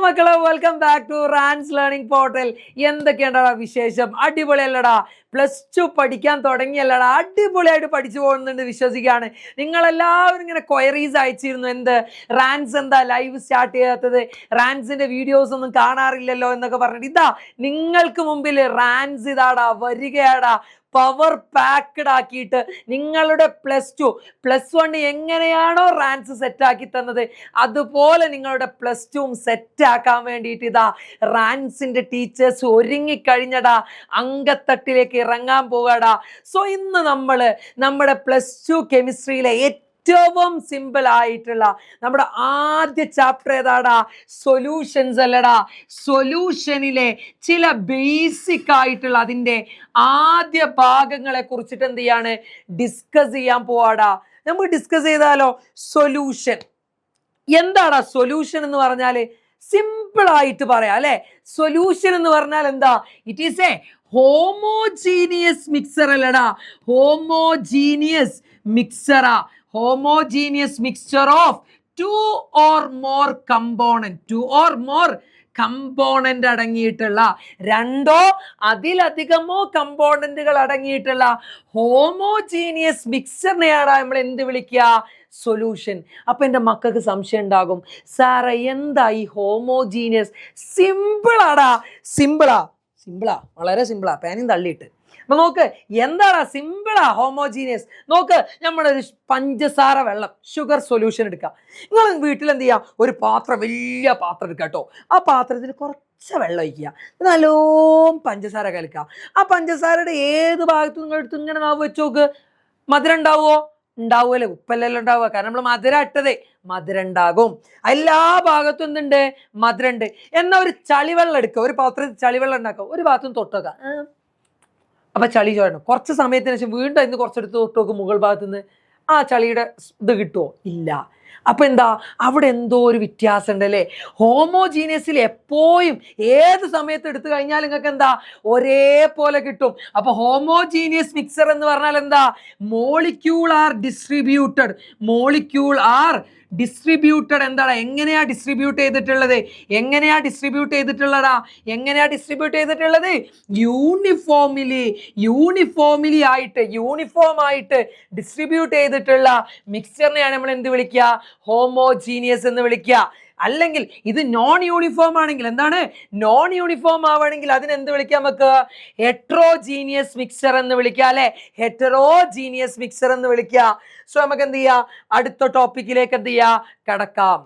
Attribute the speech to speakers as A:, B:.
A: മക്കളെ, welcome back to റാൻസ് learning portal. എന്തൊക്കെയുണ്ടടാ വിശേഷം? അടിപൊളിയല്ലടാ. +2 പഠിക്കാൻ തുടങ്ങിയല്ലടാ. അടിപൊളിയായിട്ട് പഠിച്ചു പോകുന്നുണ്ട് വിശ്വസിക്കുകയാണ്. നിങ്ങളെല്ലാവരും ഇങ്ങനെ ക്വയറീസ് അയച്ചിരുന്നു, എന്ത് റാൻസ് എന്താ ലൈവ് സ്റ്റാർട്ട് ചെയ്യാത്തത്, റാൻസിന്റെ വീഡിയോസ് ഒന്നും കാണാറില്ലല്ലോ എന്നൊക്കെ പറഞ്ഞിട്ട്. ഇതാ നിങ്ങൾക്ക് മുമ്പിൽ റാൻസ് ഇതാടാ വരികയാടാ, പവർ പാക്ഡ് ആക്കിയിട്ട്. നിങ്ങളുടെ +1 എങ്ങനെയാണോ റാൻസ് സെറ്റാക്കി തന്നത്, അതുപോലെ നിങ്ങളുടെ +2 സെറ്റാക്കാൻ വേണ്ടിയിട്ട് ഇതാ റാൻസിന്റെ ടീച്ചേഴ്സ് ഒരുങ്ങിക്കഴിഞ്ഞടാ, അങ്കത്തട്ടിലേക്ക് ഇറങ്ങാൻ പോകാടാ. സോ ഇന്ന് നമ്മുടെ +2 കെമിസ്ട്രിയിലെ ഏറ്റവും സിമ്പിൾ ആയിട്ടുള്ള നമ്മുടെ ആദ്യ ചാപ്റ്റർ ഏതാടാ? സൊല്യൂഷൻസ് അല്ലടാ. സൊല്യൂഷനിലെ ചില ബേസിക് ആയിട്ടുള്ള അതിൻ്റെ ആദ്യ ഭാഗങ്ങളെ കുറിച്ചിട്ട് എന്ത് ചെയ്യാണ്, ഡിസ്കസ് ചെയ്യാൻ പോവാടാ. നമുക്ക് ഡിസ്കസ് ചെയ്താലോ? സൊല്യൂഷൻ എന്താടാ? സൊല്യൂഷൻ എന്ന് പറഞ്ഞാല് സിമ്പിൾ ആയിട്ട് പറയാം അല്ലെ. സൊല്യൂഷൻ എന്ന് പറഞ്ഞാൽ എന്താ? It is a homogeneous mixer അല്ലടാ. ഹോമോജീനിയസ് മിക്സറാ. homogeneous mixture of two or more component അടങ്ങിയിട്ടുള്ള, രണ്ടോ അതിലധികമോ കമ്പോണന്റുകൾ അടങ്ങിയിട്ടുള്ള ഹോമോജീനിയസ് മിക്സറിനെയാണ് നമ്മൾ എന്ത് വിളിക്കുക? സൊല്യൂഷൻ. അപ്പൊ എൻ്റെ മക്കൾക്ക് സംശയം ഉണ്ടാകും, സാറേ എന്താ ഈ ഹോമോജീനിയസ്? സിമ്പിളാടാ, സിമ്പിളാ, വളരെ സിമ്പിളാ. പേനും തള്ളിയിട്ട് അപ്പൊ നോക്ക്, എന്താണ് സിമ്പിളാ ഹോമോജീനിയസ്. നോക്ക്, നമ്മളൊരു പഞ്ചസാര വെള്ളം, ഷുഗർ സൊല്യൂഷൻ എടുക്കാം. നിങ്ങൾ വീട്ടിൽ എന്ത് ചെയ്യാം, ഒരു പാത്രം, വലിയ പാത്രം എടുക്കുക കേട്ടോ. ആ പാത്രത്തിൽ കുറച്ച് വെള്ളം ഒഴിക്കുക, നല്ലോണം പഞ്ചസാര കലക്കുക. ആ പഞ്ചസാരയുടെ ഏത് ഭാഗത്തും നിങ്ങൾ എടുത്ത് ഇങ്ങനെ നാവ് വെച്ച് നോക്ക്, മധുരം ഉണ്ടാവുമോ? ഉണ്ടാവുമല്ലേ. ഉപ്പല്ലെല്ലാം ഉണ്ടാവുക, കാരണം നമ്മൾ മധുരം ഇട്ടതേ, മധുരം ഉണ്ടാകും. എല്ലാ ഭാഗത്തും എന്തുണ്ട്? മധുരം ഉണ്ട്. എന്നാൽ ഒരു ചളിവെള്ളം എടുക്കുക, ഒരു പാത്രത്തിൽ ചളിവെള്ളം ഉണ്ടാക്കുക, ഒരു ഭാഗത്തും തൊട്ടുക. അപ്പൊ ചളി ചോരണം. കുറച്ച് സമയത്തിന് ശേഷം വീണ്ടും ഇന്ന് കുറച്ചെടുത്ത് തൊട്ട് നോക്കും, മുകൾ ഭാഗത്തു നിന്ന് ആ ചളിയുടെ ഇത് കിട്ടുമോ? ഇല്ല. അപ്പൊ എന്താ, അവിടെ എന്തോ ഒരു വ്യത്യാസം ഉണ്ട് അല്ലേ. ഹോമോജീനിയസിൽ എപ്പോഴും ഏത് സമയത്ത് എടുത്തു കഴിഞ്ഞാൽ നിങ്ങൾക്ക് എന്താ, ഒരേപോലെ കിട്ടും. അപ്പൊ ഹോമോജീനിയസ് മിക്സർ എന്ന് പറഞ്ഞാൽ എന്താ? Molecule R distributed. എന്താണ്? എങ്ങനെയാ ഡിസ്ട്രിബ്യൂട്ട് ചെയ്തിട്ടുള്ളത്? യൂണിഫോംലി ആയിട്ട് ഡിസ്ട്രിബ്യൂട്ട് ചെയ്തിട്ടുള്ള മിക്സ്ചറിനെയാണ് നമ്മൾ എന്ത് വിളിക്കുക? ഹോമോജീനിയസ് എന്ന് വിളിക്കുക. അല്ലെങ്കിൽ ഇത് നോൺ യൂണിഫോം ആണെങ്കിൽ, എന്താണ് നോൺ യൂണിഫോം ആവണമെങ്കിൽ അതിനെന്ത് വിളിക്കാം നമുക്ക്? ഹെറ്ററോജീനിയസ് മിക്സർ എന്ന് വിളിക്കുക അല്ലെ. ഹെറ്ററോജീനിയസ് മിക്സർ എന്ന് വിളിക്കുക. സോ നമുക്ക് എന്ത് ചെയ്യാം, അടുത്ത ടോപ്പിക്കിലേക്ക് എന്ത് ചെയ്യാം, കടക്കാം.